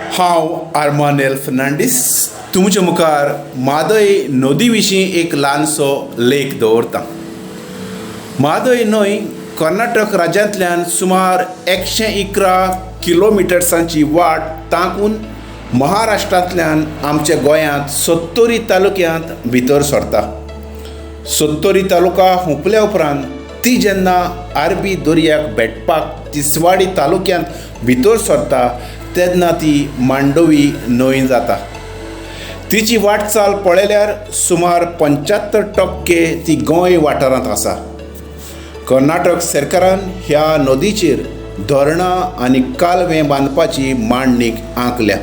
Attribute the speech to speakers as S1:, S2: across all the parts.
S1: हांव आर्मानेल फर्नांडीस तुमचे मुखार म्हादय नदी विशीं एक ल्हानसो लेख दवरतां. म्हादय न्हंय कर्नाटक राज्यांतल्यान सुमार 111 किलोमिटर्सांची वाट तांकून महाराष्ट्रांतल्यान आमच्या गोंयांत सत्तरी तालुक्यांत भितर सरता. सत्तरी तालुका हुंपल्या उपरांत ती जेन्ना अरबी दर्याक भेटपाक तिसवाडी तालुक्यांत भितर सरता तेन्ना ती मांडोवी न्हंय जाता. तिची वाटचाल पळयल्यार सुमार 75% ती गोंय वाठारांत आसा. कर्नाटक सरकारान ह्या नदीचेर धरणां आनी कालवे बांदपाची मांडणीक आंखल्या.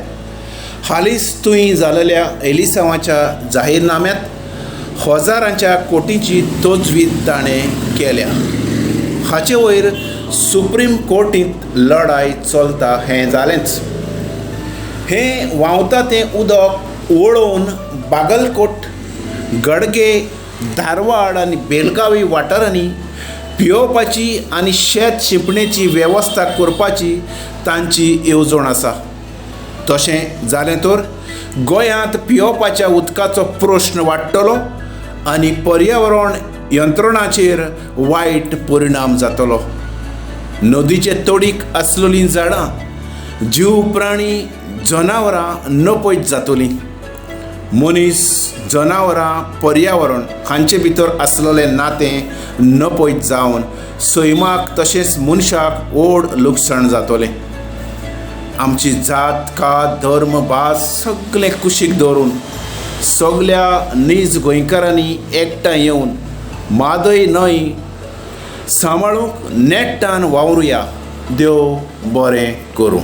S1: हालींच तुयी जाल्ल्या एलिसांवाच्या जाहीरनाम्यांत हजारांच्या कोटींची तजवीज ताणें केल्या. हाचे वयर सुप्रीम कोर्टींत लढाय चलता हें जालेंच. हें व्हांवता तें उदक वळोवन बागलकोट, गडगे, धारवाड आनी बेलगावी वाठारांनी पियेवपाची आनी शेत शिंपणेची वेवस्था करपाची तांची येवजण आसा. तशें जालें तर गोंयांत पियेवपाच्या उदकाचो प्रश्न वाडटलो आनी पर्यावरण यंत्रणाचेर वायट परिणाम जातलो. नदीचे तडीक आसलेलीं झाडां, जीव प्राणी, जनावरां नपयत जातलीं. मनीस, जनावरां, पर्यावरण हांचे भितर आसलेलें नातें नपयत जावन सैमाक तशेंच मनशाक व्हड लुकसाण जातलें. आमची जात, कात, धर्म, भास सगळें कुशीक दवरून सगळ्या नीज गोंयकारांनी एकठांय येवन म्हादय न्हंय सांबाळूंक नेट्टान वावरुया. देव बरें करूं.